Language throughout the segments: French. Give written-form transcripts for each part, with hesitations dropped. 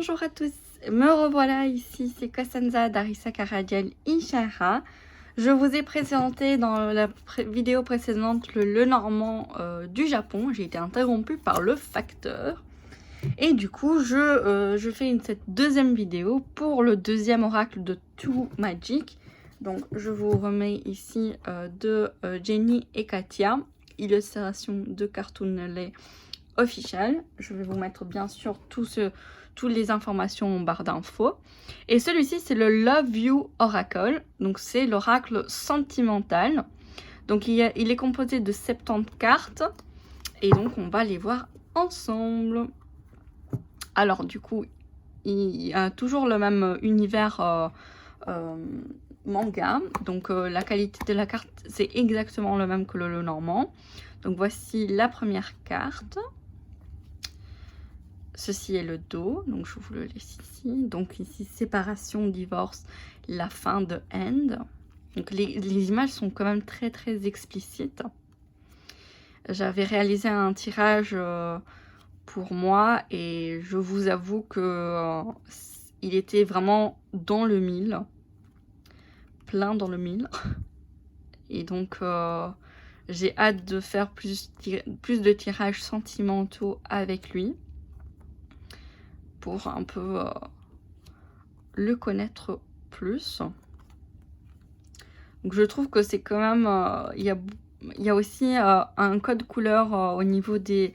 Bonjour à tous, me revoilà ici, c'est Costanza d'Arissa Karadiel Ishara. Je vous ai présenté dans la vidéo précédente le Normand du Japon. J'ai été interrompue par le facteur. Et du coup, je fais cette deuxième vidéo pour le deuxième oracle de Too Magic. Donc, je vous remets ici de Jenny et Katia, illustration de Cartoon Lay officiel. Je vais vous mettre bien sûr toutes les informations en barre d'infos. Et celui-ci, c'est le Love You Oracle. Donc, c'est l'oracle sentimental. Donc, il est composé de 70 cartes. Et donc, on va les voir ensemble. Alors, du coup, il y a toujours le même univers manga. Donc, la qualité de la carte, c'est exactement le même que le Normand. Donc, voici la première carte. Ceci est le dos, donc je vous le laisse ici. Donc ici, séparation, divorce, la fin de End. Donc les images sont quand même très très explicites. J'avais réalisé un tirage pour moi et je vous avoue que il était vraiment dans le mille. Plein dans le mille. Et donc j'ai hâte de faire plus de tirages sentimentaux avec lui. Pour un peu le connaître plus. Donc je trouve que c'est quand même... il y a aussi un code couleur au niveau des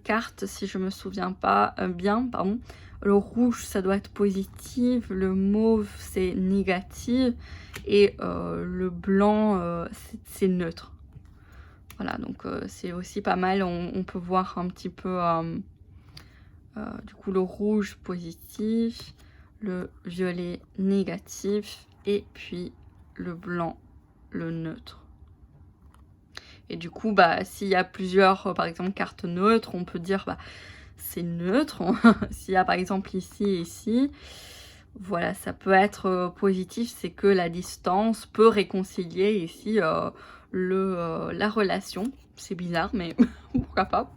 cartes, si je me souviens pas bien. Pardon. Le rouge, ça doit être positif. Le mauve, c'est négatif. Et le blanc, c'est neutre. Voilà, donc c'est aussi pas mal. On peut voir un petit peu... du coup, le rouge positif, le violet négatif et puis le blanc, le neutre. Et du coup, bah, s'il y a plusieurs, par exemple, cartes neutres, on peut dire bah, c'est neutre. S'il y a par exemple ici et ici, voilà, ça peut être positif, c'est que la distance peut réconcilier ici la relation. C'est bizarre, mais pourquoi pas.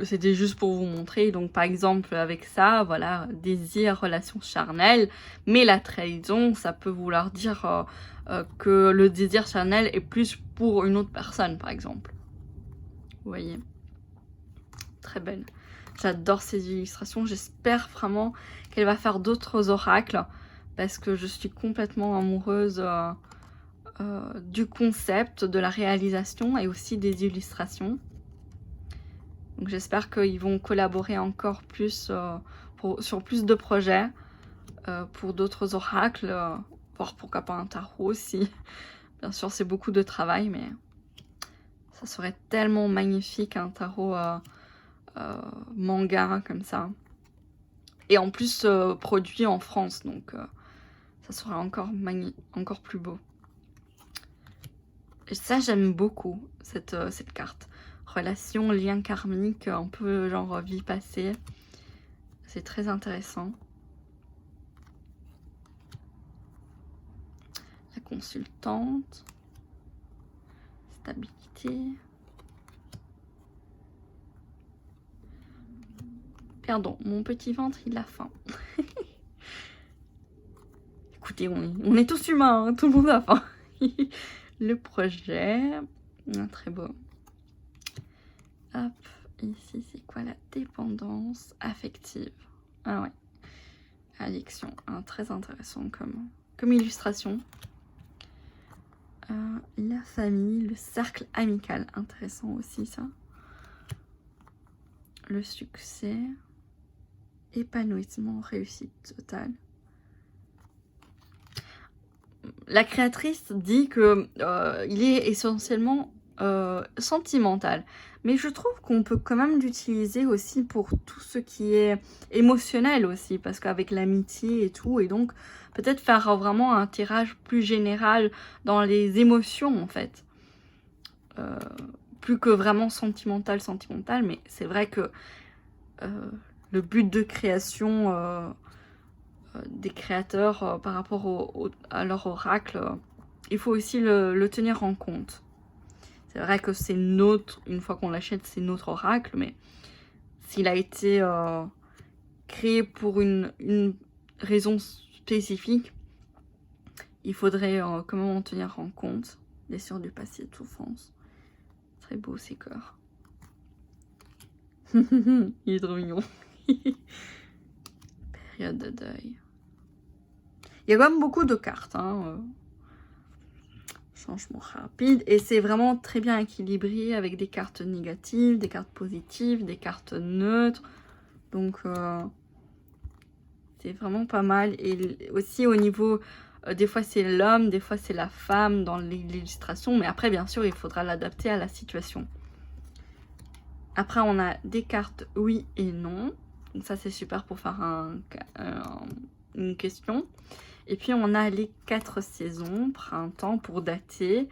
C'était juste pour vous montrer. Donc par exemple avec ça, voilà, désir, relation charnelle, mais la trahison, ça peut vouloir dire que le désir charnel est plus pour une autre personne, par exemple. Vous voyez, très belle. J'adore ces illustrations. J'espère vraiment qu'elle va faire d'autres oracles parce que je suis complètement amoureuse du concept, de la réalisation et aussi des illustrations. Donc j'espère qu'ils vont collaborer encore plus sur plus de projets pour d'autres oracles, voire pourquoi pas un tarot aussi. Bien sûr, c'est beaucoup de travail, mais ça serait tellement magnifique un tarot manga comme ça. Et en plus produit en France, donc ça serait encore plus beau. Et ça, j'aime beaucoup cette carte. Relation, lien karmique, un peu genre vie passée. C'est très intéressant. La consultante. Stabilité. Pardon, mon petit ventre, il a faim. Écoutez, on est tous humains, hein, tout le monde a faim. Le projet. Très beau. Hop, ici, c'est quoi la dépendance affective? Ah ouais. Addiction. Très intéressant comme illustration. La famille, le cercle amical. Intéressant aussi, ça. Le succès. Épanouissement, réussite totale. La créatrice dit que il est essentiellement sentimental. Mais je trouve qu'on peut quand même l'utiliser aussi pour tout ce qui est émotionnel aussi. Parce qu'avec l'amitié et tout, et donc peut-être faire vraiment un tirage plus général dans les émotions en fait. Plus que vraiment sentimental, mais c'est vrai que le but de création des créateurs par rapport à leur oracle, il faut aussi le tenir en compte. C'est vrai que c'est notre, une fois qu'on l'achète, c'est notre oracle, mais s'il a été créé pour une raison spécifique, il faudrait quand même en tenir en compte. Blessure du passé de souffrance. Très beau ces cœurs. Il est trop mignon. Période de deuil. Il y a quand même beaucoup de cartes. Changement rapide. Et c'est vraiment très bien équilibré avec des cartes négatives, des cartes positives, des cartes neutres. Donc, c'est vraiment pas mal. Et aussi au niveau... des fois c'est l'homme, des fois c'est la femme dans l'illustration. Mais après, bien sûr, il faudra l'adapter à la situation. Après, on a des cartes oui et non. Donc ça, c'est super pour faire une question. Et puis, on a les 4 saisons. Printemps pour dater.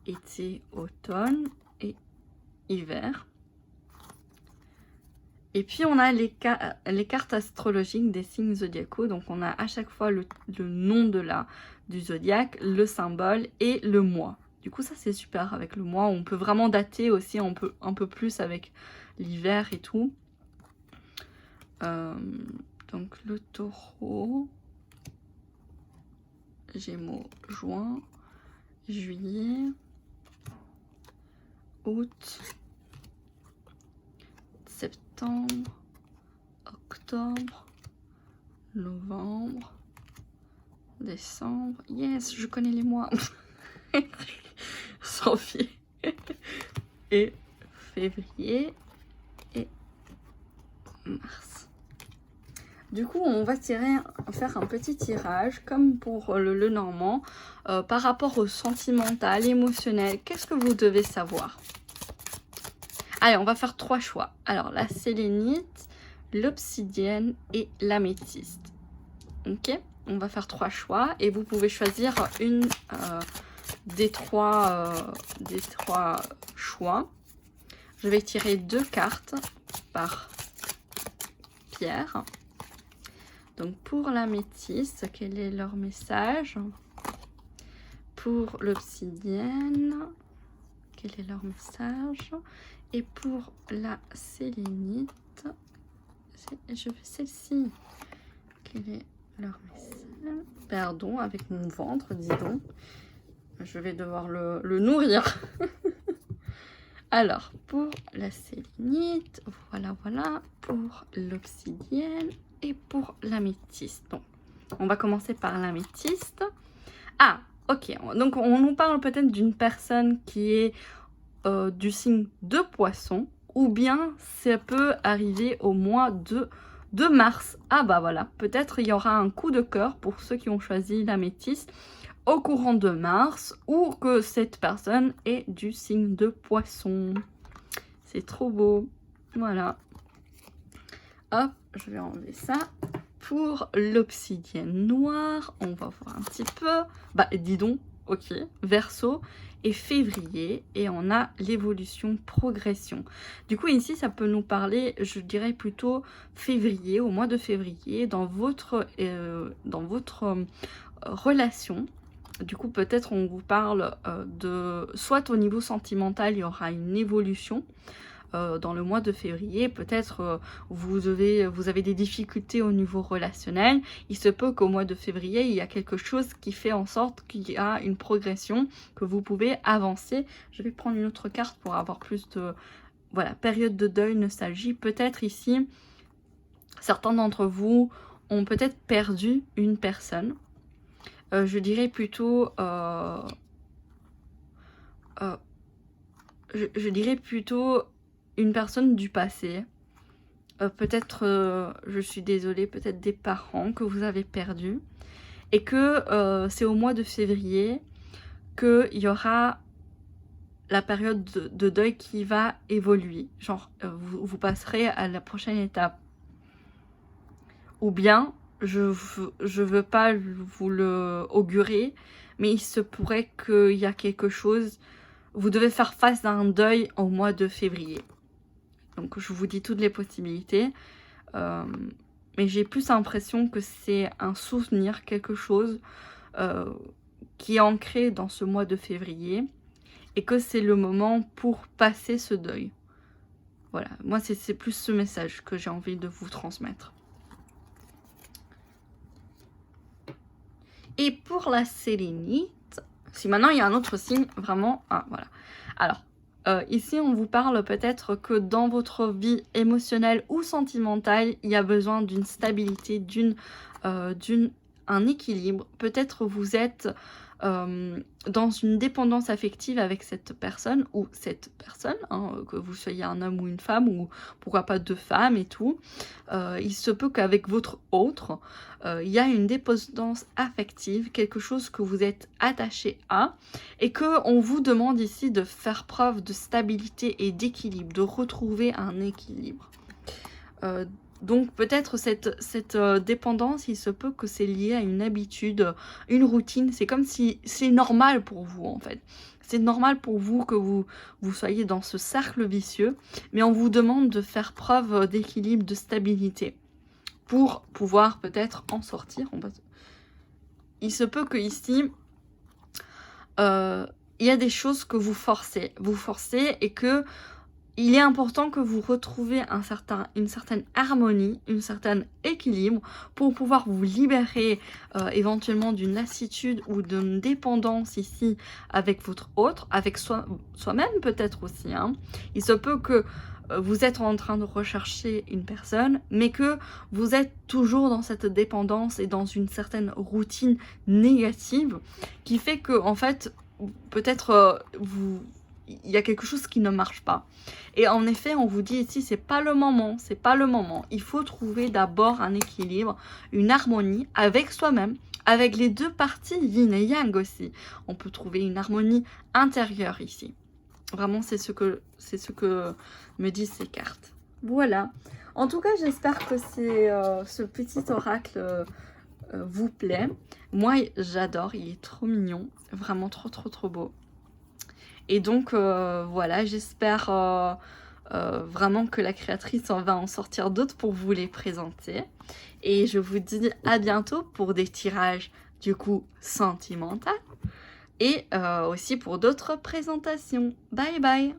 Été, automne et hiver. Et puis, on a les cartes astrologiques des signes zodiacaux. Donc, on a à chaque fois le nom du zodiaque, le symbole et le mois. Du coup, ça, c'est super avec le mois. On peut vraiment dater aussi un peu plus avec l'hiver et tout. Donc, le taureau, Gémeaux, juin, juillet, août, septembre, octobre, novembre, décembre. Yes, je connais les mois. Janvier et février et mars. Du coup, on va faire un petit tirage comme pour le normand par rapport au sentimental, émotionnel. Qu'est-ce que vous devez savoir? Allez, on va faire 3 choix. Alors, la sélénite, l'obsidienne et l'améthyste. Ok? On va faire 3 choix et vous pouvez choisir une des trois choix. Je vais tirer 2 cartes par pierre. Donc pour l'améthyste, quel est leur message? Pour l'obsidienne, quel est leur message? Et pour la sélénite, je fais celle-ci. Quel est leur message? Pardon, avec mon ventre, dis donc. Je vais devoir le nourrir. Alors, pour la sélénite, voilà. Pour l'obsidienne et pour l'améthyste. Donc, on va commencer par l'améthyste. Ah, ok. Donc, on nous parle peut-être d'une personne qui est du signe de poisson. Ou bien, ça peut arriver au mois de mars. Ah bah voilà, peut-être il y aura un coup de cœur pour ceux qui ont choisi l'améthyste au courant de mars, ou que cette personne est du signe de poisson. C'est trop beau. Voilà. Hop, je vais enlever ça. Pour l'obsidienne noire, on va voir un petit peu. Bah, dis donc, ok. Verseau et février. Et on a l'évolution progression. Du coup, ici, ça peut nous parler, je dirais plutôt février, au mois de février, dans votre relation. Du coup, peut-être on vous parle de... Soit au niveau sentimental, il y aura une évolution dans le mois de février. Peut-être vous avez des difficultés au niveau relationnel. Il se peut qu'au mois de février, il y a quelque chose qui fait en sorte qu'il y a une progression, que vous pouvez avancer. Je vais prendre une autre carte pour avoir plus de... Voilà, période de deuil, nostalgie. Peut-être ici, certains d'entre vous ont peut-être perdu une personne. Je dirais plutôt je dirais plutôt une personne du passé. Peut-être, je suis désolée, peut-être des parents que vous avez perdus. Et que c'est au mois de février qu'il y aura la période de deuil qui va évoluer. Genre, vous passerez à la prochaine étape. Ou bien... Je veux pas vous le augurer, mais il se pourrait qu'il y a quelque chose. Vous devez faire face à un deuil au mois de février. Donc je vous dis toutes les possibilités. Mais j'ai plus l'impression que c'est un souvenir, quelque chose qui est ancré dans ce mois de février. Et que c'est le moment pour passer ce deuil. Voilà, moi c'est plus ce message que j'ai envie de vous transmettre. Et pour la sélénite, si maintenant il y a un autre signe, vraiment, ah, voilà. Alors, ici on vous parle peut-être que dans votre vie émotionnelle ou sentimentale, il y a besoin d'une stabilité, un équilibre. Peut-être vous êtes dans une dépendance affective avec cette personne, hein, que vous soyez un homme ou une femme, ou pourquoi pas deux femmes et tout. Il se peut qu'avec votre autre, il y a une dépendance affective, quelque chose que vous êtes attaché à, et qu'on vous demande ici de faire preuve de stabilité et d'équilibre, de retrouver un équilibre. Donc peut-être cette dépendance, il se peut que c'est lié à une habitude, une routine. C'est comme si c'est normal pour vous en fait. C'est normal pour vous que vous soyez dans ce cercle vicieux, mais on vous demande de faire preuve d'équilibre, de stabilité pour pouvoir peut-être en sortir. Il se peut que ici, il y a des choses que vous forcez et que il est important que vous retrouviez une certaine harmonie, un certain équilibre pour pouvoir vous libérer éventuellement d'une lassitude ou d'une dépendance ici avec votre autre, avec soi-même peut-être aussi. Hein. Il se peut que vous êtes en train de rechercher une personne, mais que vous êtes toujours dans cette dépendance et dans une certaine routine négative qui fait que, en fait, peut-être il y a quelque chose qui ne marche pas. Et en effet, on vous dit ici, c'est pas le moment. Il faut trouver d'abord un équilibre, une harmonie avec soi-même, avec les deux parties yin et yang aussi. On peut trouver une harmonie intérieure ici. Vraiment, c'est ce que me disent ces cartes. Voilà. En tout cas, j'espère que ce petit oracle vous plaît. Moi, j'adore. Il est trop mignon. Vraiment trop beau. Et donc, voilà, j'espère vraiment que la créatrice va en sortir d'autres pour vous les présenter. Et je vous dis à bientôt pour des tirages, du coup, sentimentaux. Et aussi pour d'autres présentations. Bye bye!